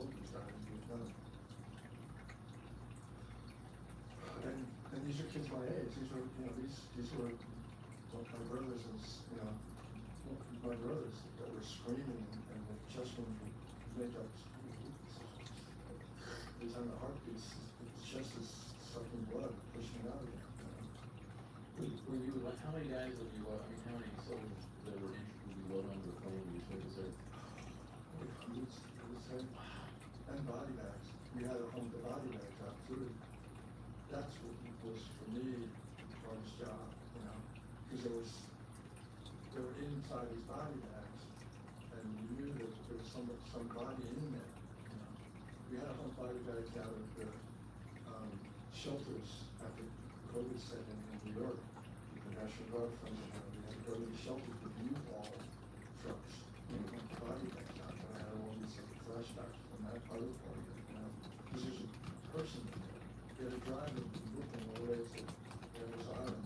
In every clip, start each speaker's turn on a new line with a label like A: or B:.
A: told these guys we've done. And these are kids my age. These were, these were my brothers my brothers that were screaming and the chest wounds would make up. Every time the heartbeats, his chest is sucking blood, pushing out again.
B: Were you, like, how many guys have you, how many soldiers that were injured would you load onto the plane when you took this earth?
A: Hundreds, I would say, and body bags. We had a home the body bags out too. That's what was for me the hardest job, because they were inside these body bags, and you knew that there was some body in there. We had a home body bags out of the shelters at the COVID center in New York. The National Guard funded it. We had to go to the shelters with U-Haul trucks, body bags out. And I had all these flashbacks from that other part of it, because there's a person in there. You had to drive them from Brooklyn all the way to Rikers Island,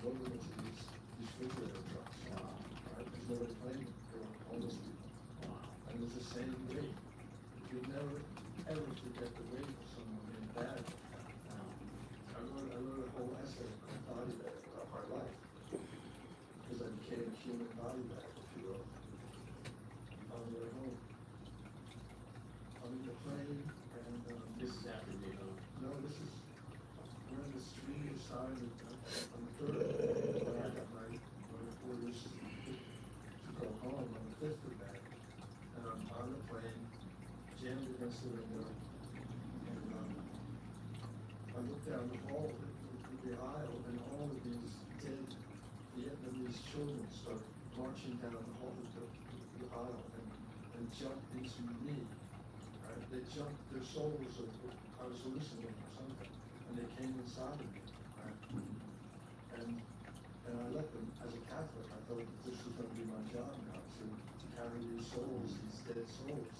A: load them into these refrigerator trucks. Right? There's nobody playing them. They were homeless people. And it's the same weight. You'll never, ever forget the weight of someone in bad. I wrote a whole essay called Body Bag about my life, because I became a human body bag, if you will, on the way home. I'm in the plane, and
B: This is after you know.
A: no, this is, we're on the street side on the third, when I got my orders to go home on the fifth of that, and I'm on the plane, jammed against the window, and I look down the hall, the aisle, and all of these dead Vietnamese children start marching down the hall, the aisle, and jump into me. Right? They jumped, their souls, I was hallucinating or something, and they came inside of me. Right? And I let them, as a Catholic, I thought that this was going to be my job now, to carry these souls, these dead souls,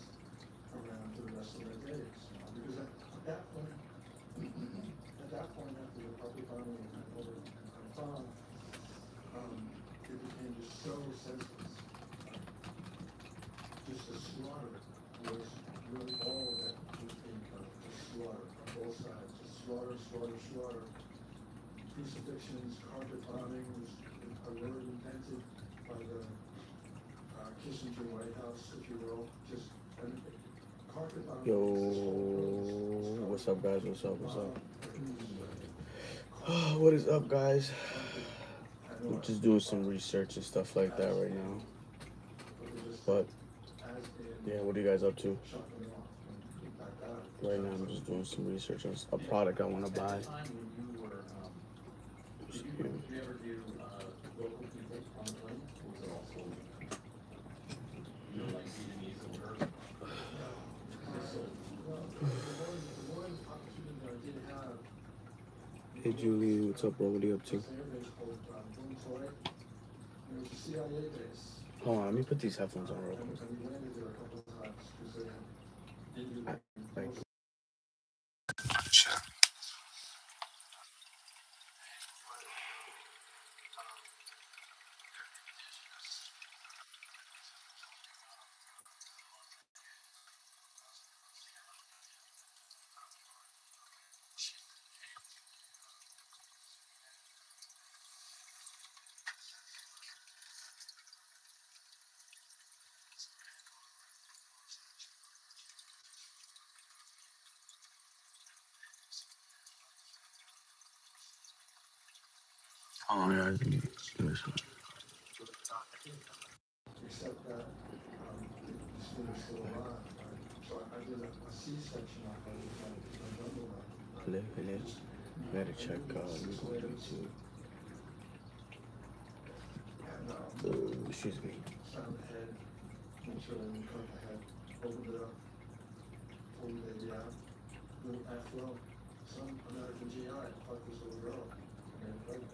A: around for the rest of their days. Because at that point, after the public army and over and found, it became just so senseless. Just the slaughter was really all that was being done. Just slaughter on both sides. Just slaughter. Crucifixions, carpet bombing was a word invented by the Kissinger White House, if you will. Just carpet bombing.
C: Yo, what's up, guys? What's up? What is up, guys? I'm just doing some research and stuff like that right now. But yeah, what are you guys up to? Right now, I'm just doing some research on a product I want to buy.
B: At the time when you were, did you ever do local people on the plane? Or was it also, like Vietnamese or her?
C: Hey, Julie, what's up, bro? What are you up to? Hold on, let me put these headphones on real quick. Like, hold on, guys. Give me a second.
A: Except that the skin is still alive, right? So I did a C-section on her with my bundle.
C: Hello. I gotta check, let me go to YouTube. Excuse me.
A: Sound the head, make sure that you cut the head, open it up, pull the baby out, little afro. Some American GI fucked this little girl and got pregnant.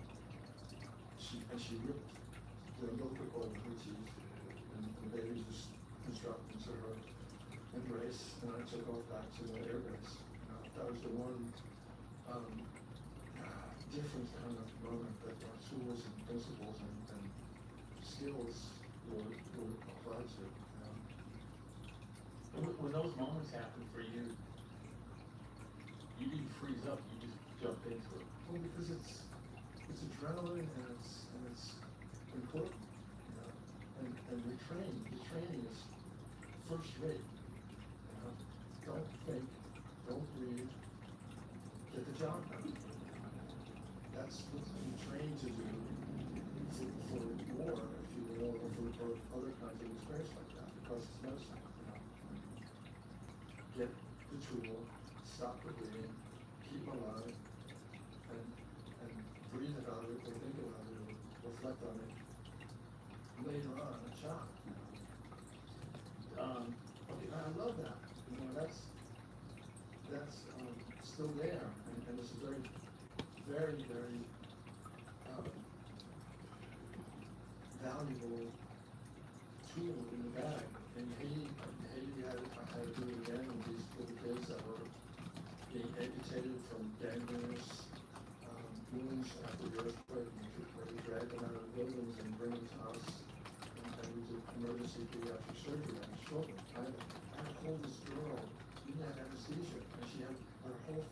A: She ripped the umbilical cord with her teeth, and the baby just dropped into her embrace, and I took off back to the air base. That was the one different kind of moment that our tools and principles and skills were applied to.
B: When those those moments happen for you, you didn't freeze up, you just jumped into it.
A: Well, because it's adrenaline and it's important, you know, and the training is first rate, you know. Don't think, don't breathe, get the job done. That's what you train to do for war, if you will, or for other kinds of experience like that, because it's medicine, you know. Get the tool, stop the bleeding, keep alive, and breathe about it, or think about it, or reflect on it later on, a shot. Okay, I love that. You know, that's still there, and it's a very, very, very valuable tool in the bag. And Haiti I had to do it again with these little kids that were being amputated from gangrenous wounds after the earthquake. We dragged them out of the buildings and bring them to us, and we did emergency pediatric surgery on the shoulder. I had to hold this girl, she had anesthesia, and she had, her whole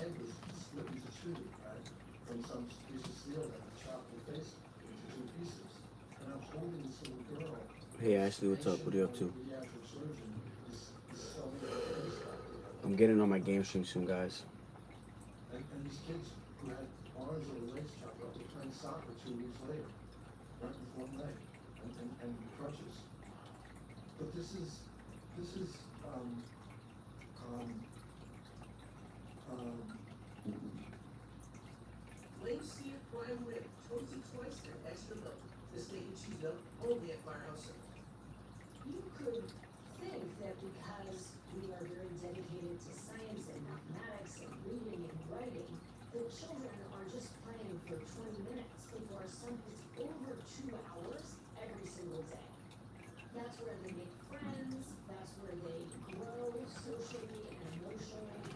A: head was split into two, right? From some piece of steel that had chopped her face into two pieces. And I'm holding this little girl.
C: Hey Ashley, what's up? What are you up to?
A: Pediatric surgeon is sewing her face back together.
C: I'm getting on my game stream soon, guys.
A: And these kids who had arms or legs chopped off were playing soccer 2 weeks later, right with one leg, and crutches. But this is
D: Lacy prime rib, toasted twice and extra milk. This steak and cheese milk only at Firehouse Circle.
E: You could think that because we are very dedicated to science and mathematics and reading and writing, that children are just playing for 20 minutes, but for our son it's over 2 hours every single day. That's where they make friends, that's where they grow socially and emotionally.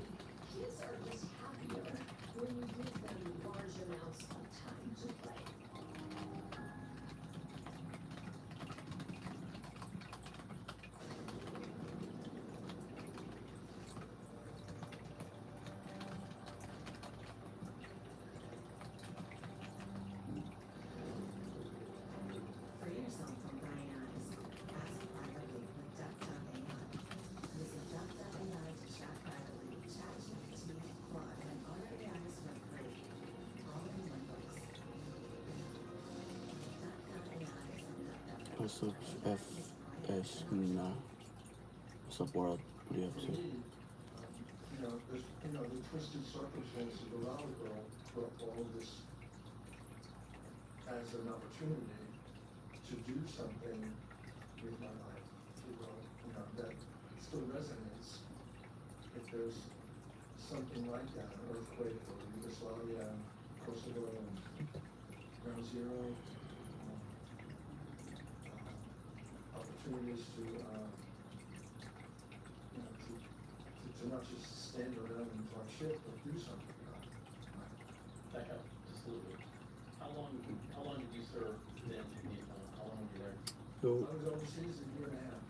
E: Kids are just happier when you give them large amounts of time to play.
F: Free yourself from prying eyes. Ask privately with Duck.ai. Visit Duck.ai to chat privately with ChatGPT, Claude, and other AIs for free. All in one place. Duck.ai is a Duck.ai.
C: What's up, FS? Nah. What's up, world? What are you up
A: for
C: to?
A: me, the twisted circumstances around the girl brought all of this as an opportunity to do something with my life, if you will, that still resonates. If there's something like that, an earthquake or Yugoslavia, Kosovo, Ground Zero, opportunities to not just stand around and talk shit, but do something about it.
B: Back up just a little bit. How long did you serve then in Vietnam? How long were you there?
C: Yo.
A: I was overseas a year and a half.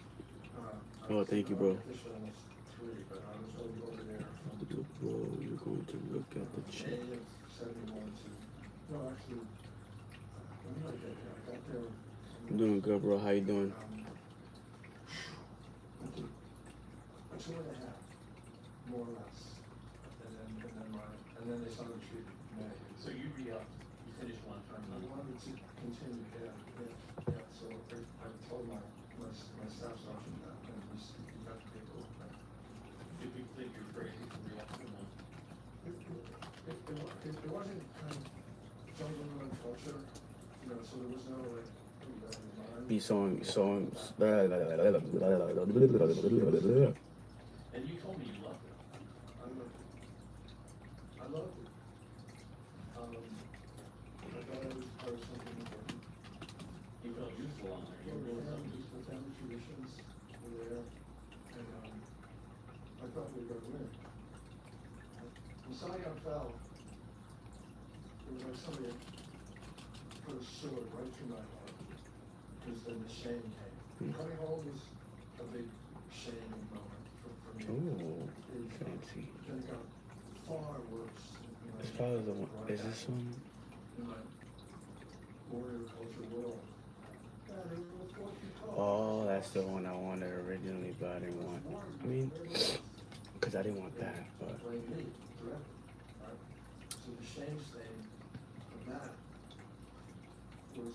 C: Oh, thank you, bro.
A: Officially almost 3, but I was over there from
C: Bro, you're going to look at the chat.
A: May of 71 to, no, actually, when did I get there? I got there.
C: I'm doing good, bro. How you doing?
A: 2 and a half, more or less. And then they started treating me.
B: So you re-upped, you finished one term,
A: I
B: and then
A: wanted to continue, yeah. So I told my staff sergeant that, and he got to take over.
B: do people think you're crazy for re-upping one?
A: It wasn't kind of jungle and culture, so there was no like,
C: Be sewing.
B: And you told me you loved it.
A: I loved it. I thought I was part of something important.
B: You felt useful on there. You were doing something useful.
A: The family traditions were there, and I thought we were going to win. When Saigon fell, it was like somebody put a sword right through my heart, because then the shame came. Coming home was a big shaming moment for
C: probably the one. Is this one?
A: In my warrior culture world. Yeah, they were 4 feet tall.
C: Oh, that's the one I wanted originally, but I didn't want. I mean, because I didn't want that, but.
A: Blame me directly, right? So the shame stain of that was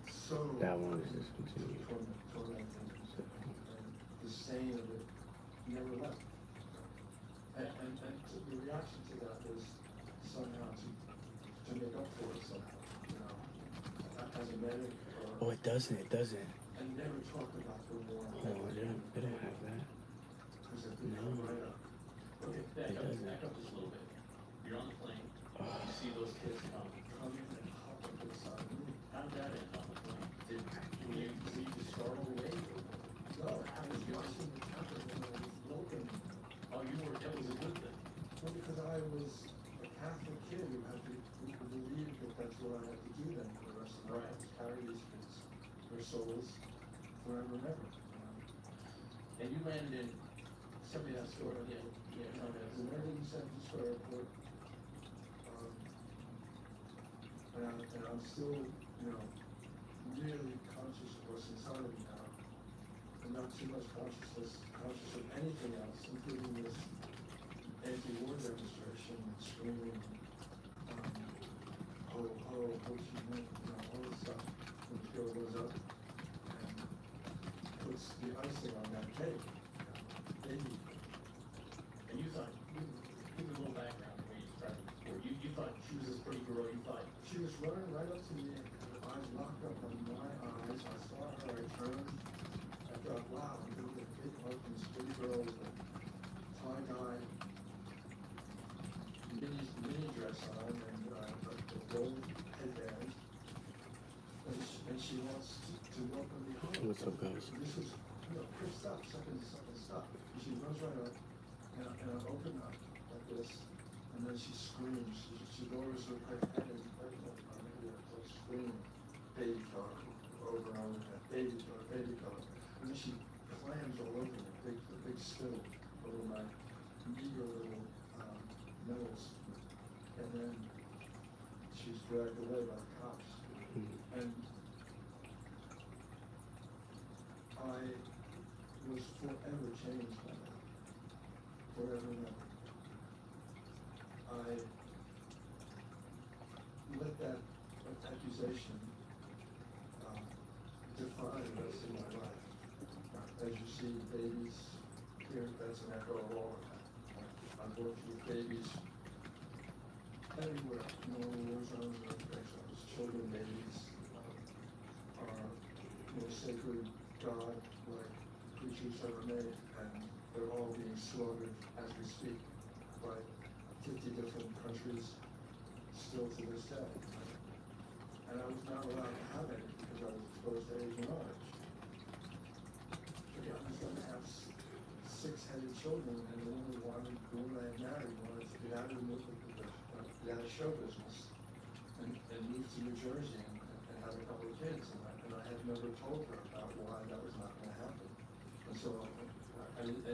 A: so.
C: That one is discontinued.
A: Tormenting. And the stain of it never left. And the reaction to that was somehow to make up for it somehow, you know, as a medic
C: Oh,
A: or.
C: it doesn't. It doesn't.
A: And never talk about the war.
C: Oh, I didn't. They don't have that.
A: Because it didn't
C: No.
A: come right up.
B: Okay,
C: It doesn't.
B: back up just a little bit. You're on the plane,
C: Oh.
B: you see those kids come.
A: Come in and hop up inside me.
B: How did that end on the plane? Were you just startled away?
A: No, I was watching the happen when I was broken.
B: Oh, that was a good thing.
A: Well, because I was a Catholic kid who believed that that's what I had to do then for the rest of my life, carry these kids, their souls, forever and ever.
B: And you landed in, somebody else, or, yeah, tell me
A: I
B: that.
A: landed in San Francisco Airport, and I'm still, you know, really conscious of what's inside of me now. And not too much conscious of anything else, including this anti-war demonstration, screaming, ho, ho, ho chi minh, you know, all this stuff. When the girl goes up and puts the icing on that cake, baby.
B: And you thought, give me a little background the way you described it before. You thought she was this pretty girl, you thought,
A: She was running right up to me, and her eyes locked up on my eyes. I saw her, I turned. I thought, wow, I'm gonna get a big hug from this pretty girl with a tie-dye mini dress on and a gold headband. And she wants to welcome me home.
C: What's up, guys?
A: This is, you know, quick stop, second stop. And she runs right up, and I open up like this, and then she screams. She lowers her head and scream, baby car, over and over again, baby car. And then she clams all over me, a big spill over my meager little nose. And then she's dragged away by the cops. And I was forever changed by that. Forever and ever. I let that accusation define the rest of my life. As you see babies here, that's an echo of all of that. I've worked with babies everywhere, you know, war zones and earthquake zones. Children, babies are more sacred God-like creatures ever made, and they're all being slaughtered as we speak by 50 different countries still to this day. And I was not allowed to have any because I was exposed to Agent Orange. I was going to have 6-headed children, and the woman I had married wanted to get out of get out of show business and move to New Jersey and have a couple of kids. And I had never told her about why that was not going to happen. And so, I didn't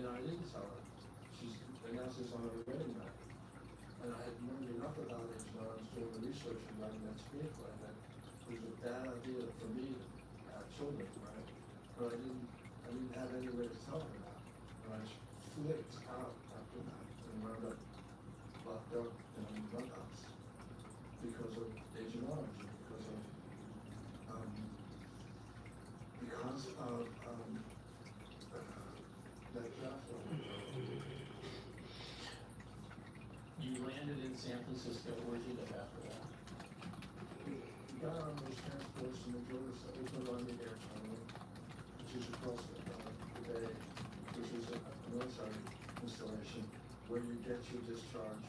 A: tell her. And now she's on her wedding night. And I had learned enough about it when I was doing the research and writing that screenplay that it was a bad idea for me to have children, right? But I didn't have any way to tell her that. And I flipped out after that and wound up locked up in a nut house because of Agent Orange, because of that draft.
B: you landed in San Francisco, where'd you live after that?
A: We got on those transports and they drove us, we put on the air terminal, which is across the bay, which is a military installation where you get your discharge,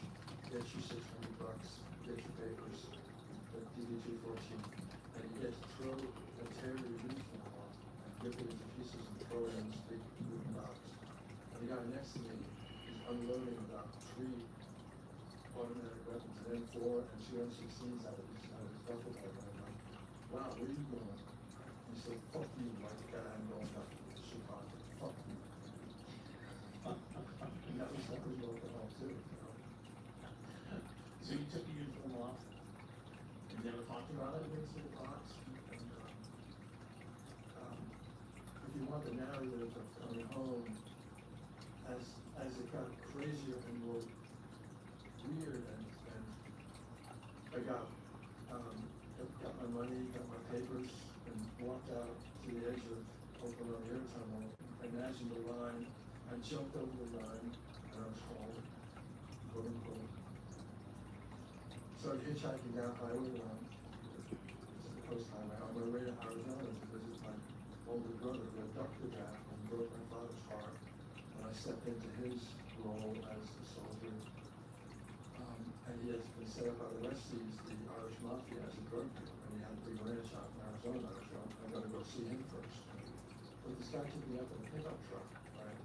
A: get your $600, get your papers, the DD-214, and you get to throw and tear your uniform off and rip it into pieces and throw it in this big wooden box. And the guy next to me is unloading about 3 automatic weapons, and then 4 and 2 M16s out of his duffel bag. And I'm like, wow, where are you going? He said, fuck you, like the guy I'm going back to Chicago. Fuck you. And that was local hell too, you know. brought it into the box, and, if you want the narrative of coming home, as it got crazier and more weird, and I got my money, got my papers, and walked out to the edge of Oklahoma Air Tunnel. Imagined the line. I jumped over the line, and I was home, quote unquote. Started hitchhiking down Highway 1, which is the coast highway, on my way to Arizona to visit my older brother who had ducked to death and broke my father's heart. And I stepped into his role as a soldier. And he has been set up by the Westies, the Irish Mafia, as a drug dealer, and he had a big ranch out in Arizona. So I got to go see him first. But this guy took me up in a pickup truck, right?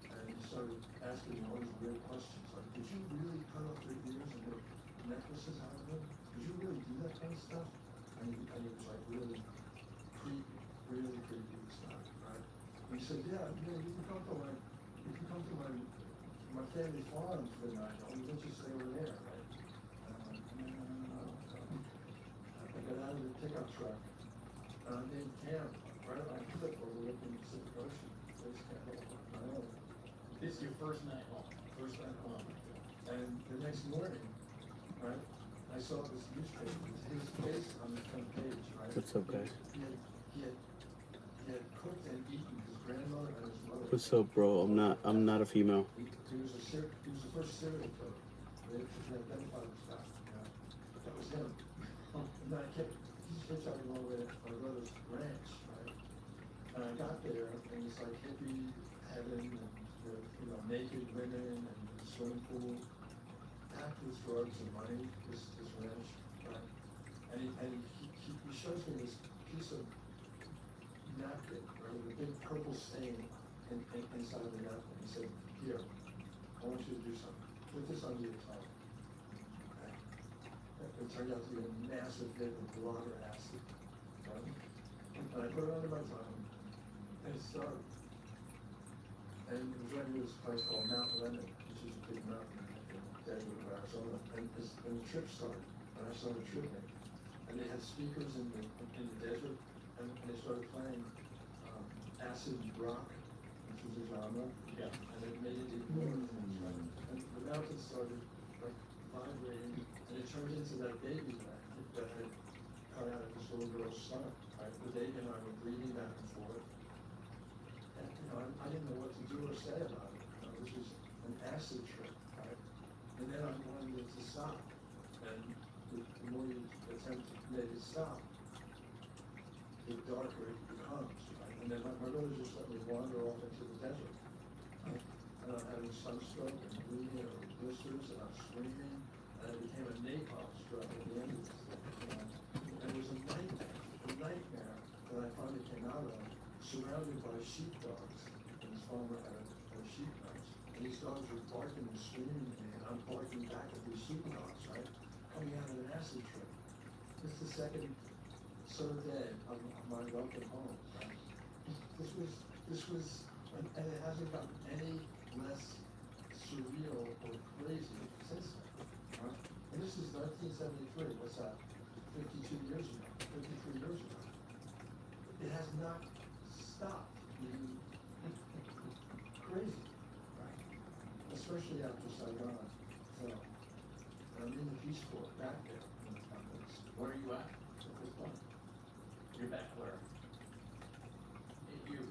A: And he started asking me all these weird questions, like, did you really cut off their ears and make necklaces out of them? Did you really do that kind of stuff? And he was like really creepy stuff, right? And he said, yeah, you can come to my family farm for the night. Oh, you just stay over there, right? And I'm like, no. I got out of the pickup truck, and I made camp right on my cliff overlooking the Pacific Ocean. Base camp on my own.
B: This is your first night home.
A: First night home. And the next morning, right, I saw this newspaper with his face on the front page, right?
C: What's up, guys?
A: He had cooked and eaten his grandmother and his mother.
C: What's up, bro? I'm not a female.
A: He was the first serial killer. They identified his stuff, you know. That was him. And I kept hitchhiking all the way to my brother's ranch, right? And I got there, and it's like hippie heaven, and naked women, and the swimming pool, packed with drugs and money. This ranch, right? And he shows me this piece of napkin, right, with a big purple stain inside of the napkin. He said, "Here, I want you to do something. Put this under your tongue." Okay? It turned out to be a massive hit of blood or acid. Right? And I put it under my tongue, and it started. And it was right near this place called Mount Leonard, which is a big mountain in the desert of Arizona. And the trip started, and I started tripping. And they had speakers in the desert, and they started playing acid rock, which was a genre.
B: Yeah.
A: And it made it even more intense, right? And the mountain started like vibrating, and it turned into that baby that had cut out of this little girl's stomach, right? The baby and I were breathing back and forth. And I didn't know what to do or say about it. This was an acid trip, right? And then I wanted it to stop. And the more you attempt to make it stop, the darker it becomes, right? And then my brother just let me wander off into the desert. And I'm having sunstroke and bleeding and blisters, and I'm screaming, and it became a napalm struck at the end of this thing. And it was a nightmare that I finally came out of, surrounded by sheepdogs. And this farmer had a sheep ranch. And these dogs were barking and screaming at me, and I'm barking back at these sheepdogs, right? Coming out of an acid trip. This is the third day of my welcome home, right? This was, and it hasn't gotten any less surreal or crazy since then, right? And this is 1973, what's that? 52 years ago, 53 years ago. It has not stopped being crazy, right? Especially after Saigon fell. And I'm in the Peace Corps back there in the mountains.
B: Where are you at this point? You're back where?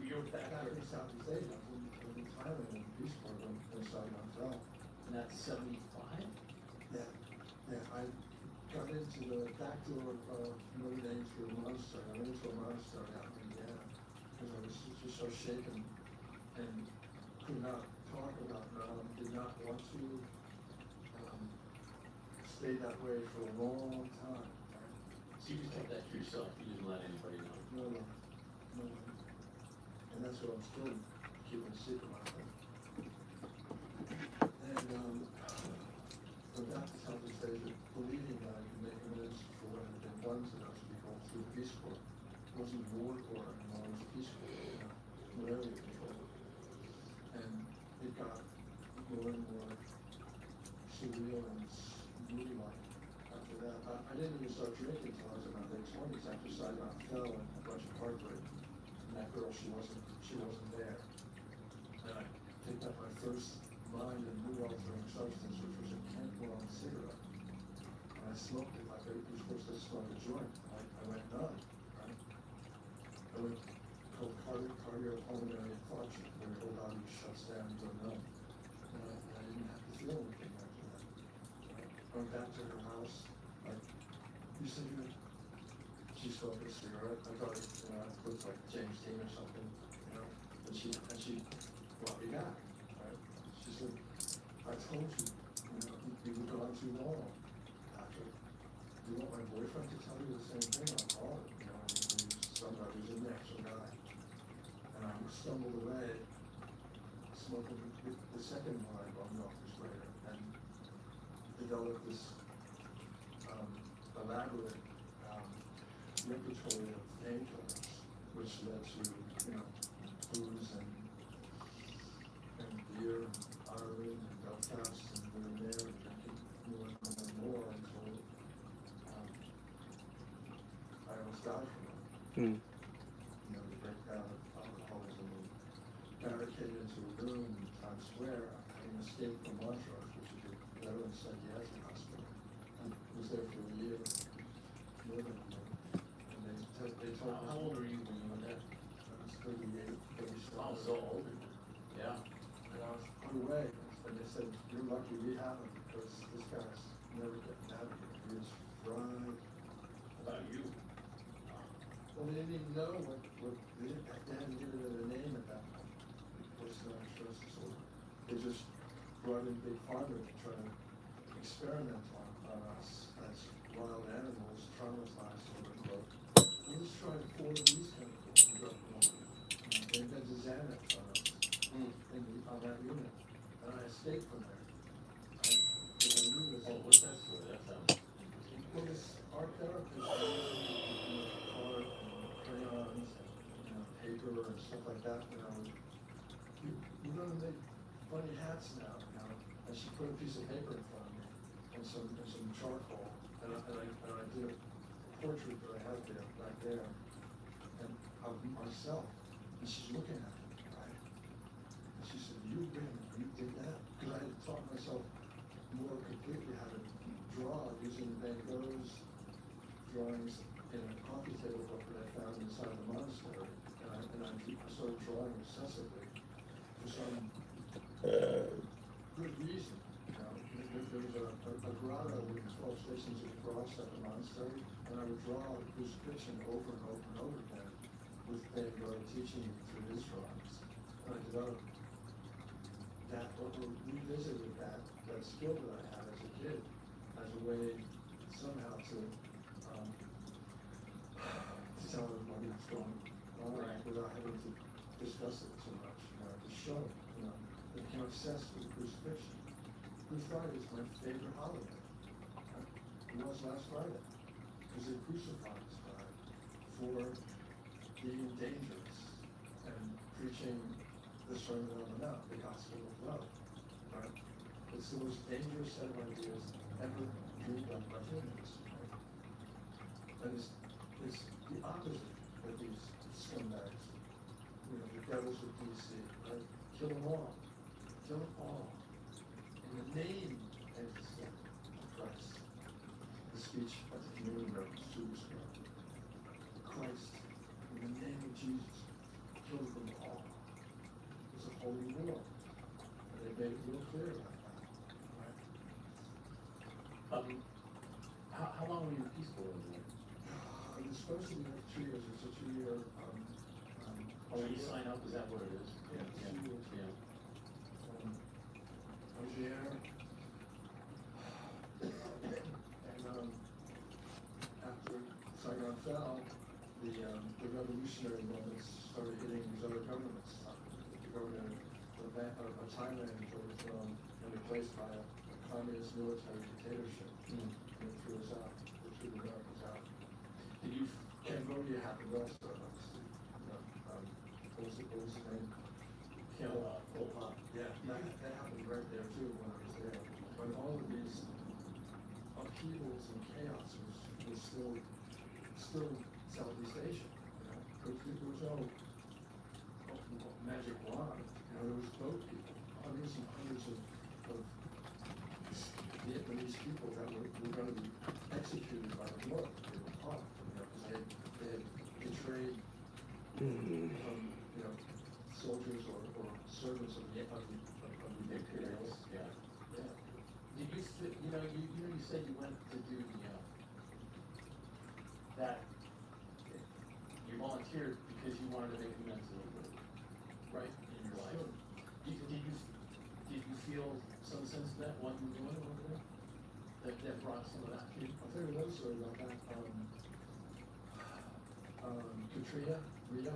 B: You're back
A: Back
B: where?
A: in Southeast Asia, I was in Thailand in the Peace Corps when Saigon fell.
B: And that's 75?
A: Yeah, I got into the back door of Notre Dame through a monastery. I went into a monastery out in Indiana because I was just so shaken and could not talk about Nam, did not want to stay that way for a long time. Right?
B: So you just kept that to yourself, you didn't let anybody know?
A: No. And that's what I'm still keeping secret about. And from that to Southeast Asia, believing that I could make amends for what had been done to those people through the Peace Corps. It wasn't a war corps anymore, it was a Peace Corps, malaria control. And it got more and more surreal and movie-like after that. I didn't even start drinking until I was in my late 20s after Saigon fell and a bunch of heartbreak. And that girl, she wasn't there. And I picked up my first mind and mood altering substance, which was a Kent Long cigarette. And I smoked it like you're supposed to smoke a joint. I went numb, right? I went called cardiopulmonary infarction, where your whole body shuts down and go numb. And I didn't have to feel anything after that. I went back to her house, like, you said you had, she smoked a cigarette. I thought it, I looked like James Dean or something, and she, what we got, right? She said, I told you, you were gone too long, Patrick. You want my boyfriend to tell you the same thing? I'll call it, somebody's in there, some guy. And I stumbled away, smoking the second one I bumped off this later, and developed this elaborate repertoire of painkillers, which led to, booze and beer and Ireland and Belfast and we were there and drinking more and more until I almost died from it. The breakdown of alcoholism and barricaded into a room in Times Square, having escaped from Leonitrous, which is a veteran psychiatric hospital, and was there for a year, more than a year. And they told me,
B: How old were you when you went there?
A: I was 38, 37.
B: Oh, so old. Yeah.
A: And I was put away, and they said, you're lucky we have him, because this guy's never getting out of here. He is fried.
B: About you.
A: Well, they didn't even know what they hadn't given it a name at that point. Personal stress disorder. They just brought in big pharma to try to experiment on us as wild animals, traumatized, quote unquote. We're just trying to pour these chemicals in drug water. They invented Xanax on us on that unit. And I escaped from there. Because I knew this.
B: Oh, what's that story? That sounds interesting.
A: Well, this art therapist, art and crayons and paper and stuff like that, you're gonna make funny hats now, And she put a piece of paper in front of me and some charcoal, and I did a portrait that I had there, back there, and of myself, and she's looking at me, right? And she said, you did that? Because I had taught myself more completely how to draw using Van Gogh's drawings in a coffee table book that I found inside the monastery, and I started drawing obsessively for some good reason. There was a grotto with 12 stations of the cross at the monastery, and I would draw the crucifixion over and over and over again with Van Gogh teaching me through his drawings. And I developed that, or revisited that skill that I had as a kid, as a way somehow to tell everybody what's going on without having to discuss it so much, to show it, I became obsessed with crucifixion. Good Friday is my favorite holiday. It was last Friday, because they crucified this guy for being dangerous and preaching the Sermon on the Mount, the gospel of love, right? It's the most dangerous set of ideas ever dreamed up by humans, right? And it's the opposite of these scumbags, the devils of DC, right? Kill them all. Kill them all. In the name of Christ. The speech at the communion service 2 weeks ago. Christ, in the name of Jesus, kill them all. It's a holy war. And they made it real clear about that. Right?
B: How long were you peaceful over there?
A: It was supposed to be like 2 years. It's a 2-year.
B: Oh, you sign up? Is that what it is?
A: Yeah, 2 years.
B: Yeah.
A: I was there, and after Saigon fell, the revolutionary moments started hitting these other governments. The government of Thailand was overthrown and replaced by a communist military dictatorship. And it threw us out. It threw the Americans out. Cambodia happened also. What was his name? Pol Pot. Yeah, that happened right there too when I was there. But all of these upheavals and chaos was still Southeast Asia. You know, there was no magic wand. You know, there was boat people, hundreds and hundreds of Vietnamese people that were going to be executed by the North. They were caught, you know, because they had betrayed, you know, soldiers or servants of the imperials.
B: Yeah.
A: Yeah.
B: Did you, you said you went to do that, you volunteered because you wanted to make amends a little bit, right, in your life?
A: Sure.
B: Did you feel some sense of that while you were doing it over there? That brought some of that to you?
A: I'll tell you another story about that. Katrina, Rita,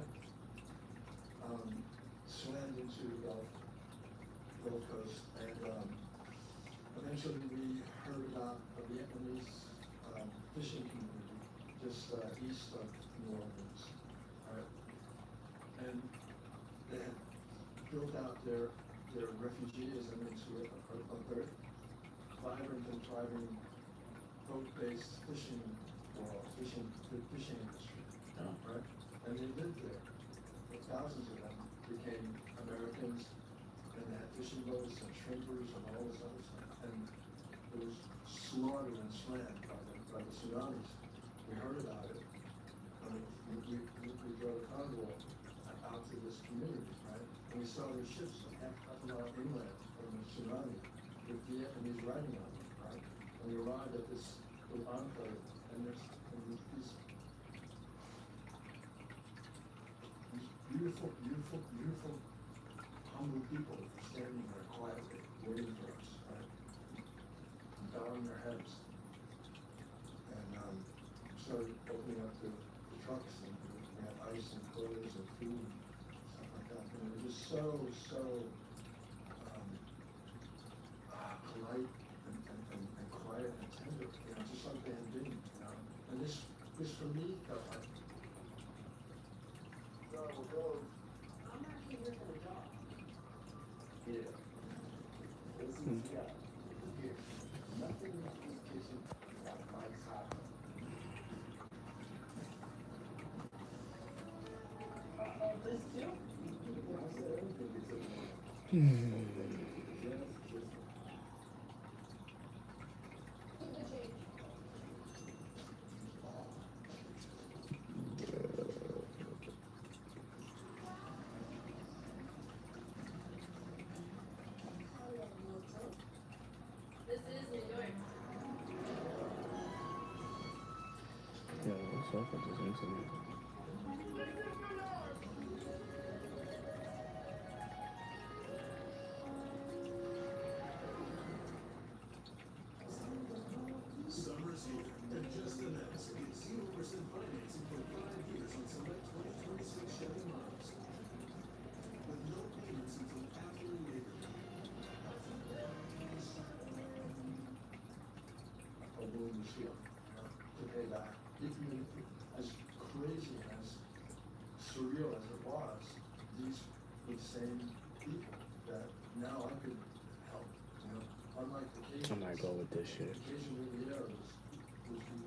A: swam into the Gulf Coast, and eventually we heard about a Vietnamese fishing community just east of New Orleans. And they had built out their refugeeism into a very vibrant and thriving boat-based fishing world, fishing industry, right? And they lived there. Thousands of them became Americans, and they had fishing boats and shrimpers and all this other stuff. And it was slaughtered and slammed by the tsunamis. We heard about it. We drove a convoy out to this community, right? And we saw their ships half a mile inland from the tsunami with Vietnamese writing on them, right? And we arrived at this little enclave, and there's these beautiful, humble people standing there quietly, waiting for us, right? Bowing their heads. And started opening up the trucks, and we had ice and clothes and food and stuff like that. And it was just so polite and quiet and tender, you know, just like they had been, you know. And this for me felt like, go.
E: I'm not here for the job.
A: Yeah. This is, yeah. Here. Nothing in this kitchen that Mike's hot.
E: This too?
G: This is New York.
C: Yeah, what's up with this internet?
H: Summer's here, and just announced it's 0% financing for 5 years on select 2026 Chevy models. With no payments until after Labor Day.
A: A willingness here to pay back. Even as crazy and as surreal as it was, these were the same people that now I could help. You know, unlike the case.
C: I might go with this shit.
A: Occasion Riviera was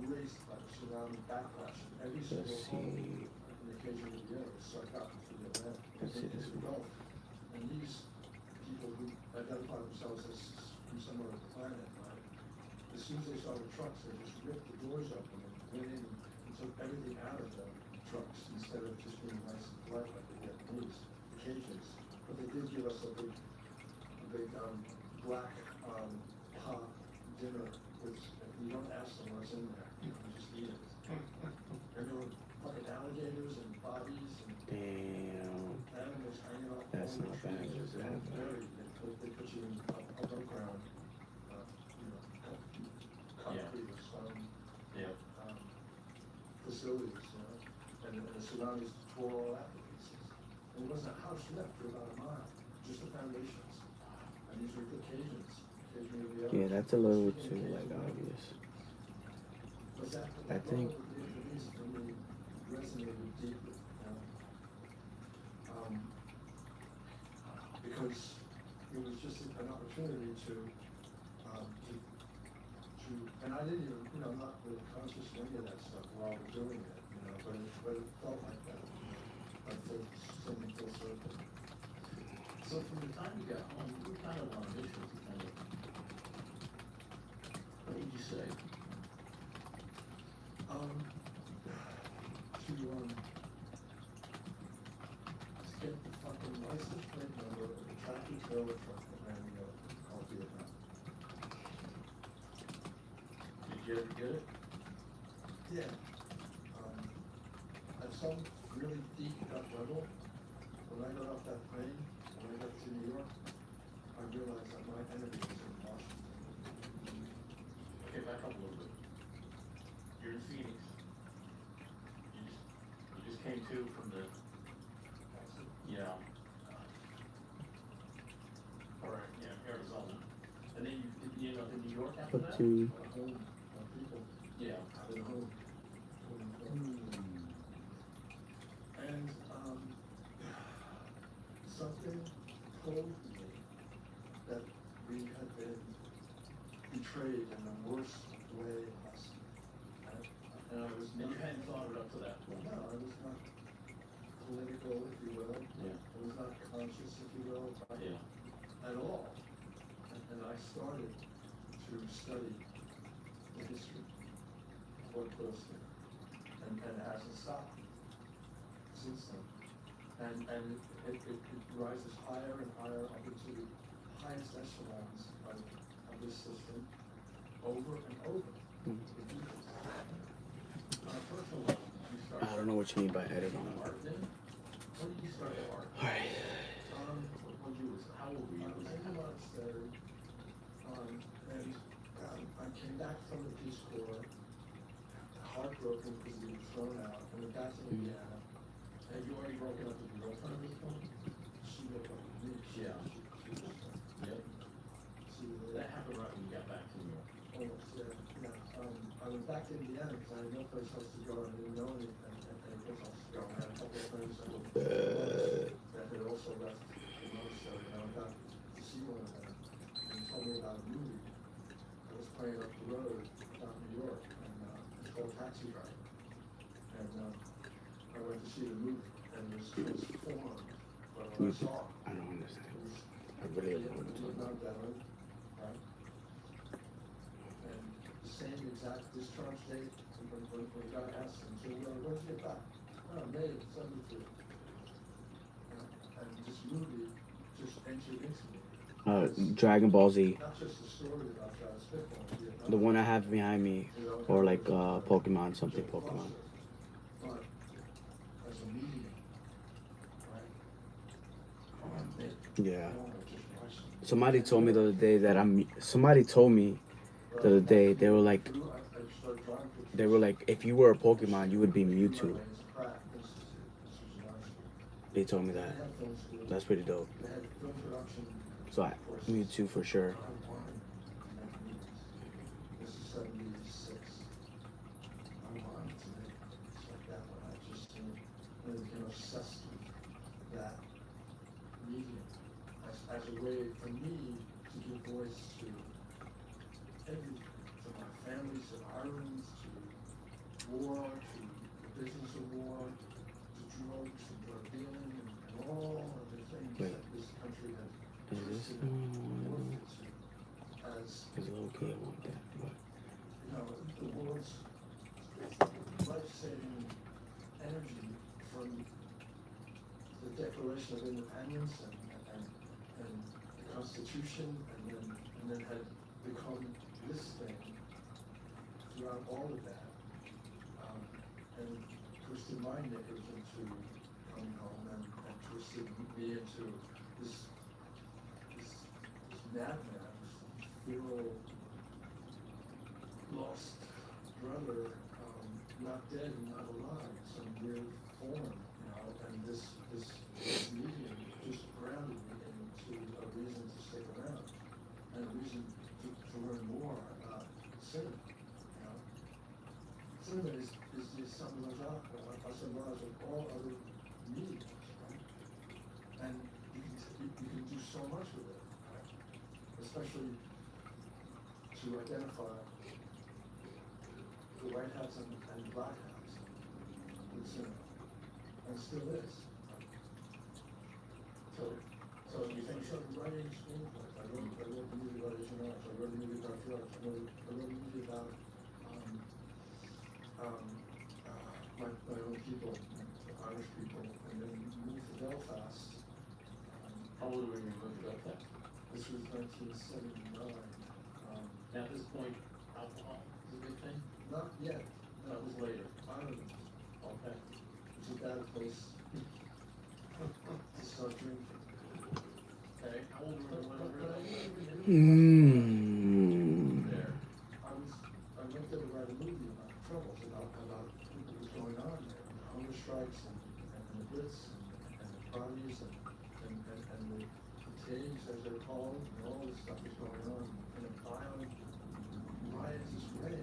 A: erased by the surrounding backlash, and every single
C: Let's
A: home
C: see.
A: in the Occasion Riviera was sucked up into the Atlantic.
C: Let's see this
A: Into the
C: one.
A: Gulf. And these people who identify themselves as from somewhere on the planet, right? As soon as they saw the trucks, they just ripped the doors open and went in and took everything out of the trucks instead of just being nice and polite like the Vietnamese occasions. But they did give us a big black pot dinner, which you don't ask them what's in there, you just eat it. And there were fucking alligators and bodies and
C: Damn.
A: animals hanging off.
C: That's
A: all the
C: not bad,
A: trees.
C: is
A: They
C: that?
A: weren't buried. They put you in above ground, you know, concrete or stone
B: Yeah.
A: facilities, you know, and the tsunamis tore all that to pieces. And there wasn't a house left for about a mile, just the foundations. And these were the Cajuns.
C: Yeah, that's a little too like obvious. I think.
A: Vietnamese for me resonated deeply, you know. Because it was just an opportunity to and I didn't even, you know, I'm not really conscious of any of that stuff while we're doing it, you know, but it felt like that, you know, like something full circle.
B: So from the time you got home, you were kind of on a mission to kind of, what did you say?
A: To get the fucking license plate number of the tractor trailer truck that ran me over called Vietnam.
B: Did you ever get it?
A: Yeah. At some really deep gut level, when I got off that plane, when I got to New York, I realized that my enemy was in Washington.
B: Okay, back up a little bit. You're in Phoenix. You just came to from the, or, Arizona. And then you ended up in New York after that?
C: To
A: Home, people,
B: Yeah.
A: out of home. And, something told me that we had been betrayed in the worst way possible. And I was
B: And
A: not,
B: you hadn't thought of it up to that point?
A: no, I was not political, if you will.
B: Yeah.
A: I was not conscious, if you will,
B: Yeah.
A: at all. And I started to study the history of what put us there. And it hasn't stopped since then. And it rises higher and higher up into the highest echelons of this system over and over.
C: Hmm.
B: On a personal level, did you start?
C: I don't know what you mean by editing.
B: Art then? When did you start the art?
C: Alright.
B: When you was, how old were you?
A: I came out of study, and I came back from the Peace Corps, heartbroken because we were thrown out, and we got to Indiana.
B: Had you already broken up with your girlfriend at this point?
A: She broke up with me.
B: Yeah. Yep.
A: That
B: That happened right when you got back to New York.
A: almost, yeah. I went back to Indiana because I had no place else to go, and I didn't know any place else to go. I had a couple of friends that had also left the military, and I went back to see one of them, and he told me about a movie that was playing up the road about New York, and it's called Taxi Driver. And I went to see the movie, and it was transformed by what I saw.
C: I don't understand.
A: It was
C: I really don't know what
A: it
C: you're
A: was
C: talking
A: not
C: about.
A: valid, right? And the same exact discharge date, when the guy asked him, so when did you get back? Oh, May of '73. And this movie just entered into me.
C: Dragon Ball Z.
A: Not just the story about Travis Bickle,
C: The one I have behind me. Or like Pokemon, something
A: Joe
C: Pokemon.
A: Foster, but as a medium, right?
C: Yeah.
A: I wanna just watch them.
C: Somebody told me the other day that somebody told me the other day, they were like, if you were a Pokemon, you would be Mewtwo. They told me that. That's pretty dope. So Mewtwo for sure.
A: This is 76. I wanted to make it's like that when I just really became obsessed with that medium as a way for me to give voice to everything, to my family survivors, to war, to the business of war, to drugs and drug dealing and all of the things
C: Wait.
A: that this country has
C: Is this
A: twisted and morphed into as
C: It's okay, I want that. But
A: you know, the world's life-saving energy from the Declaration of Independence and the Constitution, and then had become this thing throughout all of that, and twisted my knickers into coming home and twisted me into this madman, this feral, lost brother, not dead and not alive, some weird form, you know, and this medium just grounded me into a reason to stick around, and a reason to learn more about cinema, you know. Cinema is the assemblage of all other mediums, right? And you can do so much with it, right? Especially to identify the white hats and the black hats with cinema, and still is.
B: So you think,
A: So writing screenplays, I wrote the movie about Leonitrous, I wrote a movie about Felix, I wrote a movie about, my own people, the Irish people, and then moved to Belfast.
B: how old were you when you moved to Belfast?
A: This was 1979.
B: Now, at this point, alcohol is a big thing?
A: Not yet.
B: That was later.
A: Ireland.
B: Okay.
A: It's a bad place to start drinking.
B: Okay, how old were you when you were there? There.
A: I went there to write a movie about the troubles, about what was going on there, and the hunger strikes and the Brits and the parties and the tags, as they're called, and all this stuff is going on in a violent, riotous way,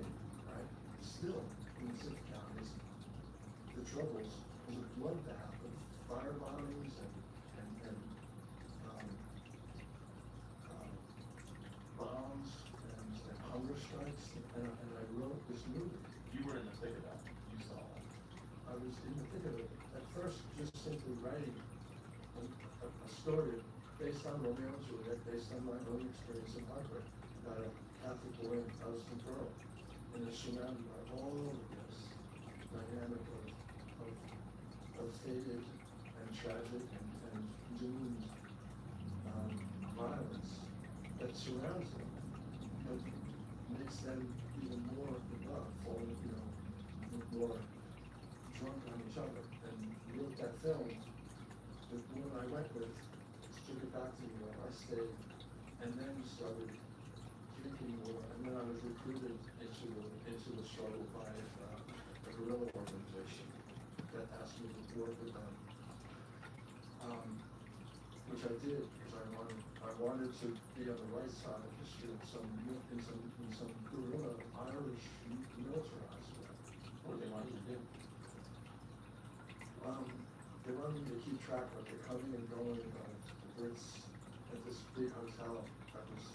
A: right? Still, in the six counties, the troubles was a bloodbath of fire bombings and bombs and hunger strikes, and I wrote this movie.
B: You were in the thick of that. You saw that.
A: I was in the thick of it. At first, just simply writing a story based on Romeo and Juliet, based on my own experience in heartbreak, about a Catholic boy in Protestant girl, and it's surrounded by all of this dynamic of faded and tragic and doomed violence that surrounds them, but makes them even more above, falling, more drunk on each other. And we looked at film, the woman I went with took it back to New York, I stayed, and then started drinking more, and then I was recruited into the struggle by a guerrilla organization that asked me to work with them, which I did, because I wanted to be on the right side of history in some guerrilla Irish militarized way.
B: What did they want you to do?
A: They wanted me to keep track of the coming and going of the Brits at this big hotel that was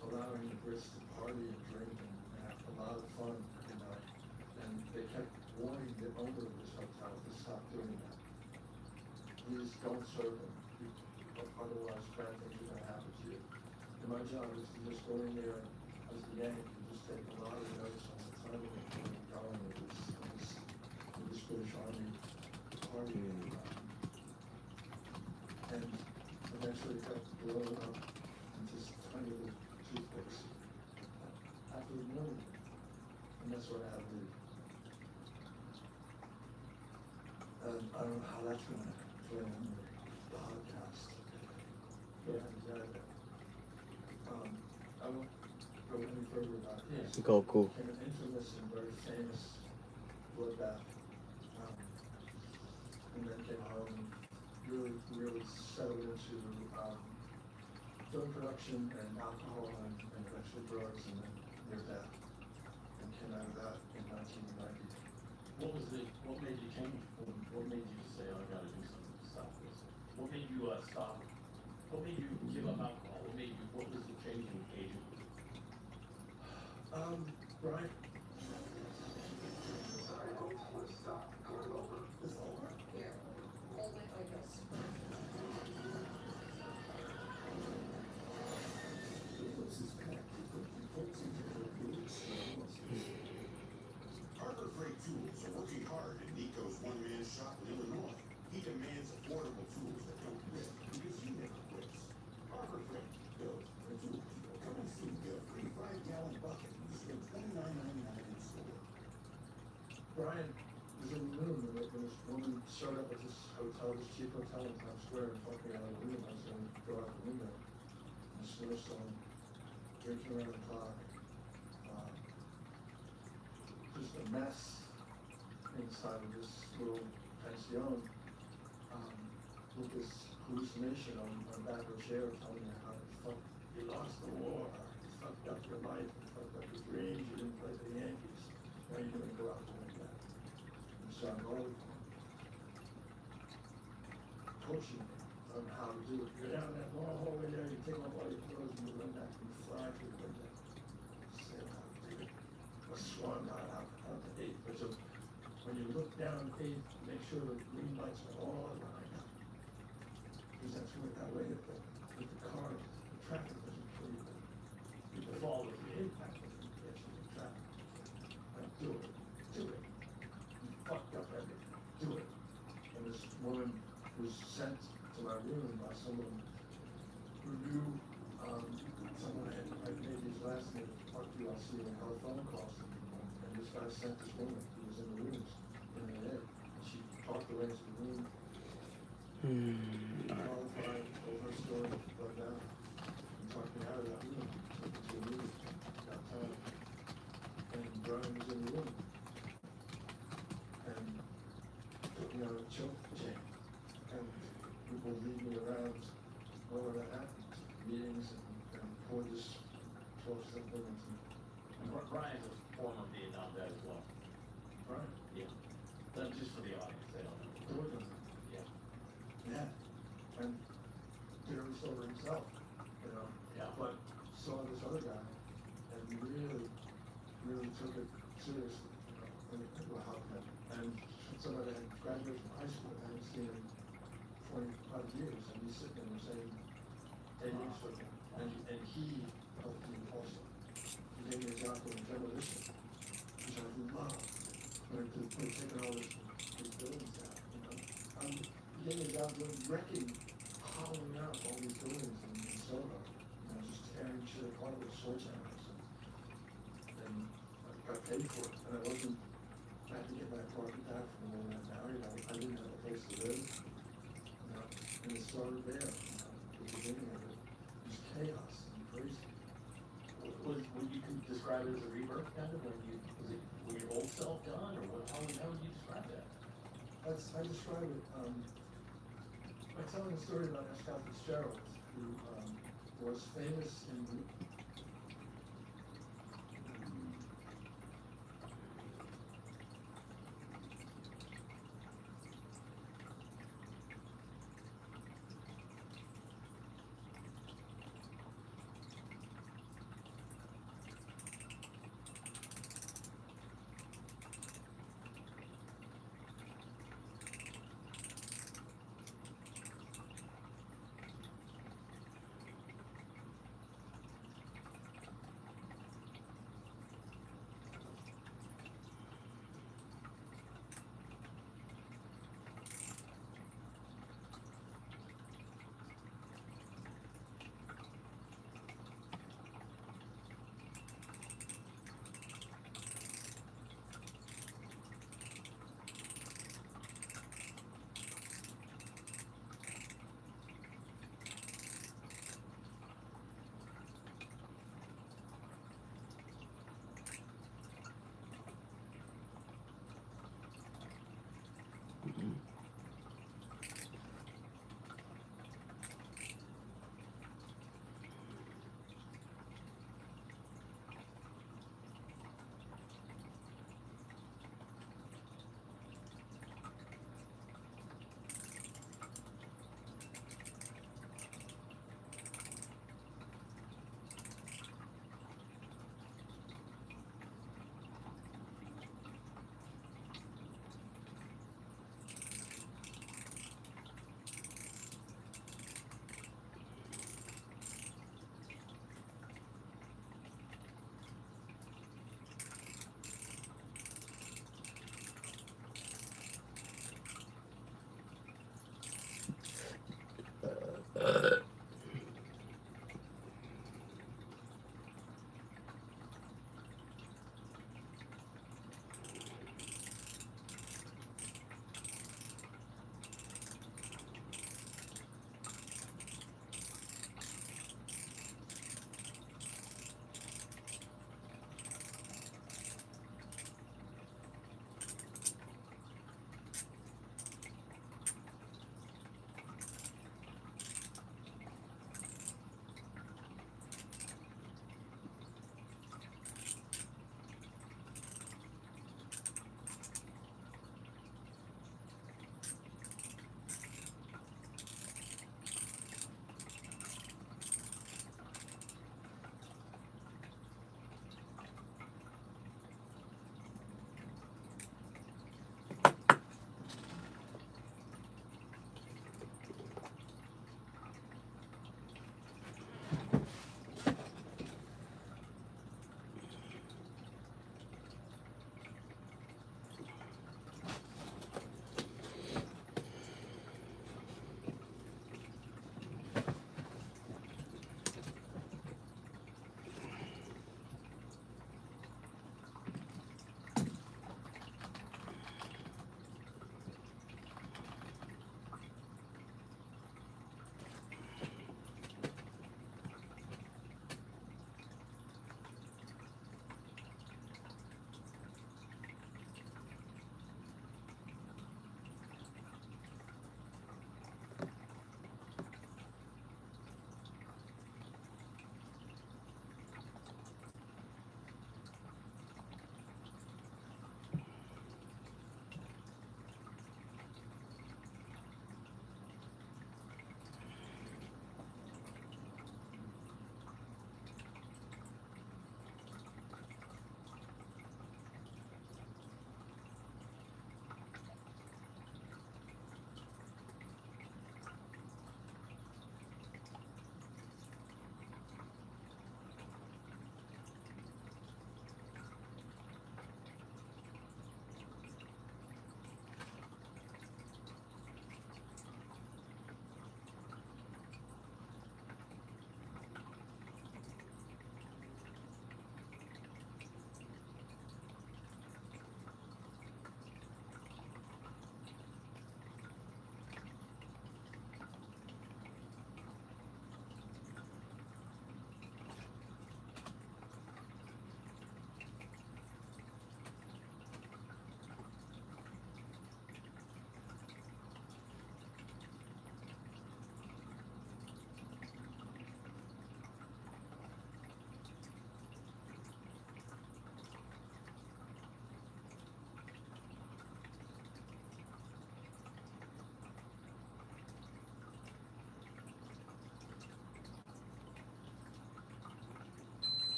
A: allowing the Brits to party and drink and have a lot of fun every night. And they kept warning the owner of this hotel to stop doing that. Please don't serve them, otherwise bad things are going to happen to you. And my job is to just go in there as the Yank and just take a lot of notes on the time of going with this British Army party. And eventually got blown up into tiny little toothpicks after the morning. And that's what I had to do. And I don't know how that's going to play on the podcast. But I won't go any further about this.
C: Go, cool.
A: Became an infamous and very famous bloodbath. And then came home and really settled into film production and alcohol and eventually drugs, and then near death. And came out of that in 1990.
B: What made you change? What made you say, oh, I gotta do something to stop this? What made you stop? What made you give up alcohol? What was the changing agent?
A: Brian?
D: Here, hold my focus.
H: Harbor Freight Tools are working hard in Nico's one-man shop in Illinois. He demands affordable tools that don't quit because he never quits. Harbor Freight, built for tools. Coming soon, get a free 5-gallon bucket and spend $29.99 in store.
A: Brian was in the room when this woman showed up at this hotel, this cheap hotel in Times Square, and talked me out of the room. I was going to go out the window in a snowstorm, drinking around the clock. Just a mess inside of this little pension, with this hallucination on the back of a chair telling me how you lost the war, you fucked up your life, you fucked up your dreams, you didn't play for the Yankees, now you're going to go out like that. And Sean Garlic coaching me on how to do it. You're down that long hallway there, you take off all your clothes and you run back and fly through the window. Say how to do it. A swan dive, how to when you look down, Dave, make sure the green lights are all lined up. Because that's where that way that with the cars, the traffic doesn't kill you. The fall of the impact doesn't get you in traffic. Like, do it. You fucked up everything. Do it. And this woman was sent to my room by someone who knew, someone had made his last name, RQLC, and held phone calls. And this guy sent this woman who was in the rooms in the head. She talked her into the room, qualified, told her story, broke down, and talked me out of that room, took me to a meeting downtown. And Brian was in the room. And put me on a choke chain. And people lead me around where that happened, meetings and poured this 12-step into me.
B: And Brian's a former Vietnam vet as well.
A: Right?
B: Yeah. That's just for the audience, they don't know.
A: Doing them.
B: Yeah.
A: Yeah. And did every story himself, you know?
B: Yeah.
A: But saw this other guy and really took it seriously, you know, and it will help him. And somebody that had graduated from high school, I hadn't seen him 25 years, and he's sitting in the same 10 years with him. And he helped me also. He gave me a job doing demolition, which I love. Like, taking all these buildings down, you know? He gave me a job doing wrecking, hollowing out all these buildings in Soho. You know, just tearing shit apart with sledgehammers. And I got paid for it. And I had to get my apartment back from when I got married. I didn't have a place to live. You know, and it started there, you know, the beginning of it. Just chaos and crazy.
B: Would you describe it as a rebirth kind of, when your old self gone, or how would you describe that?
A: I describe it, by telling a story about Scott Fitzgerald, who was famous in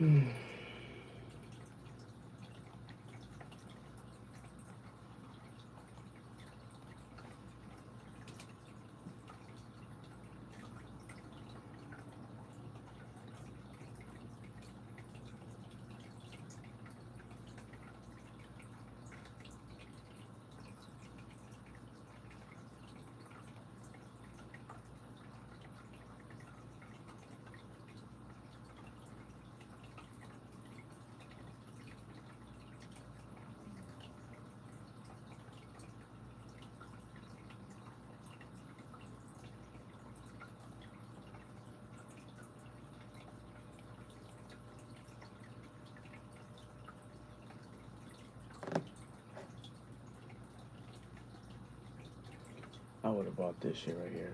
C: I would have bought this shit right here.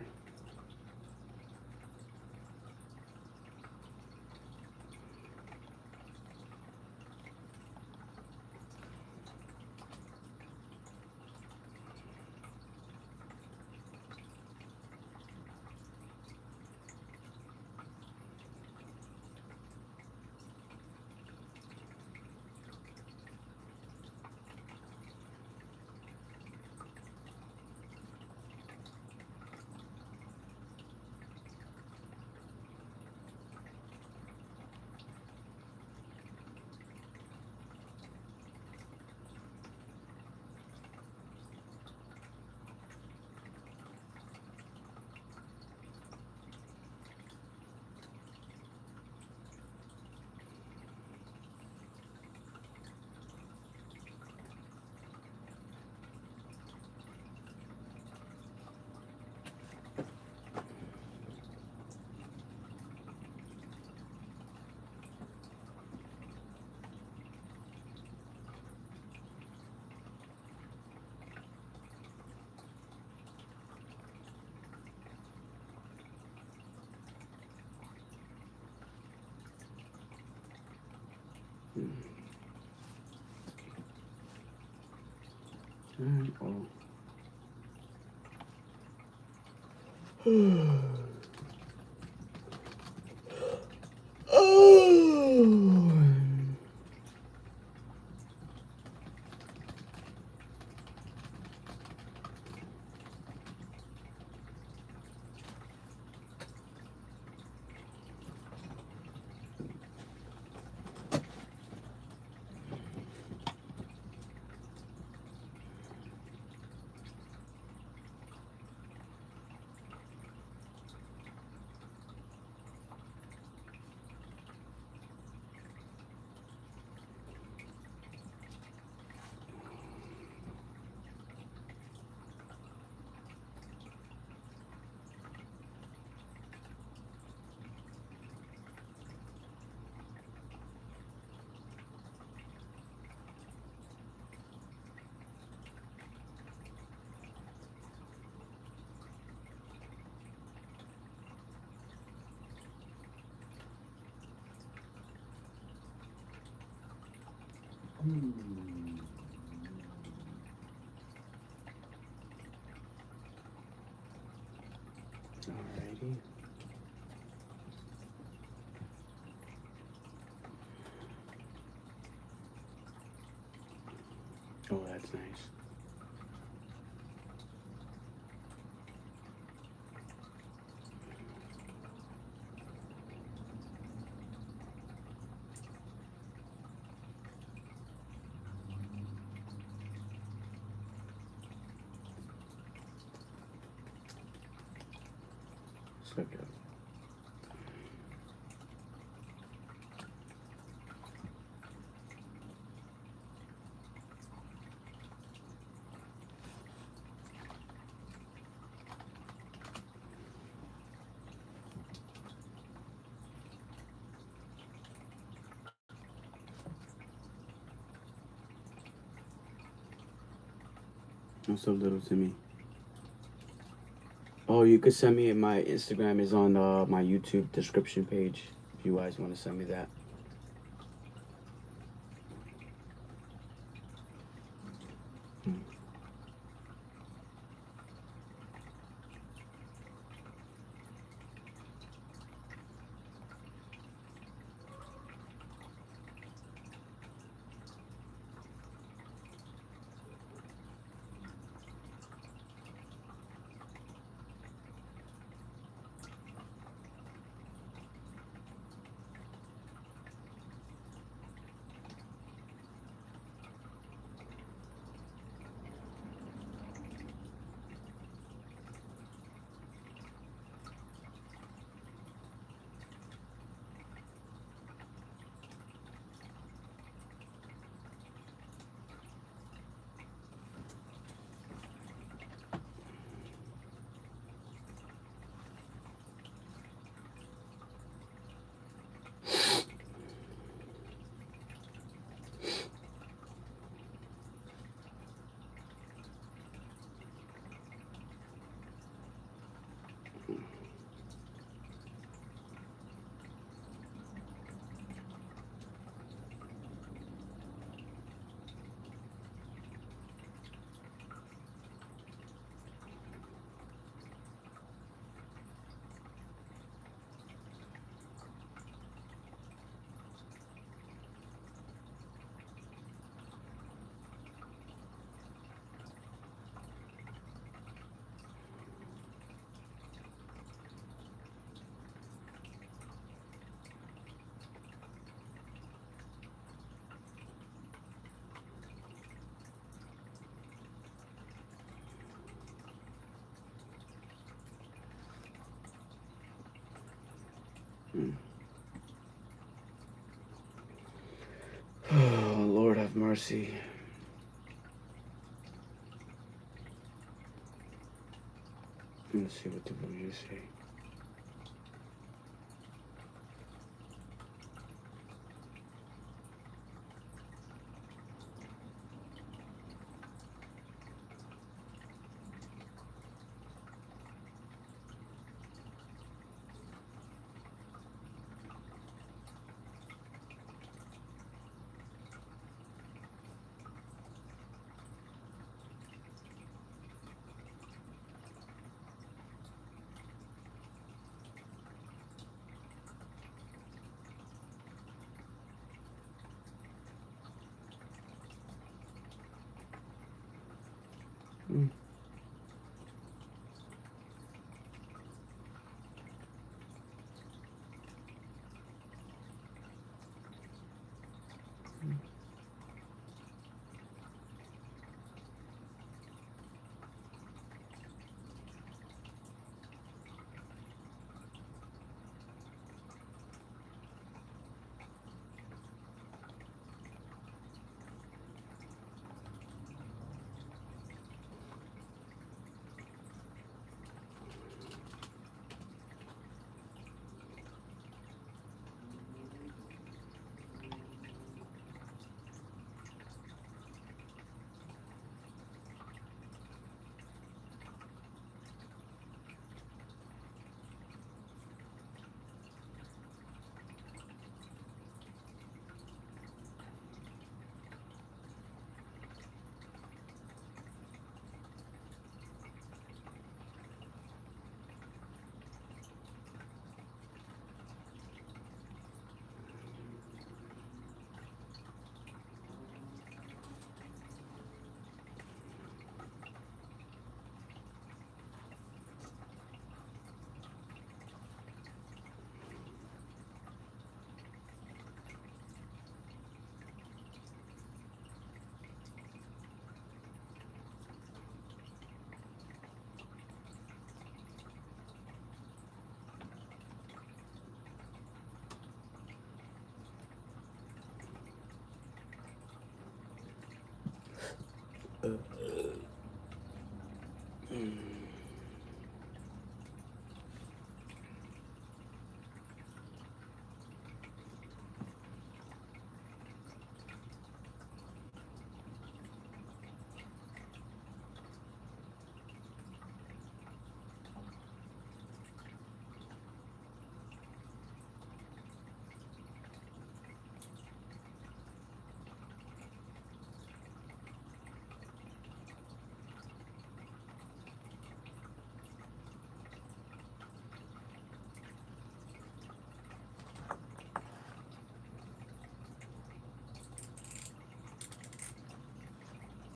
C: Alright, well. Oh. Alrighty. Oh, that's nice. So good. What's up, little Timmy? Oh, you could send me. My Instagram is on my YouTube description page if you guys want to send me that. Oh, Lord have mercy. Let's see what the reviews say. Mm. Mm.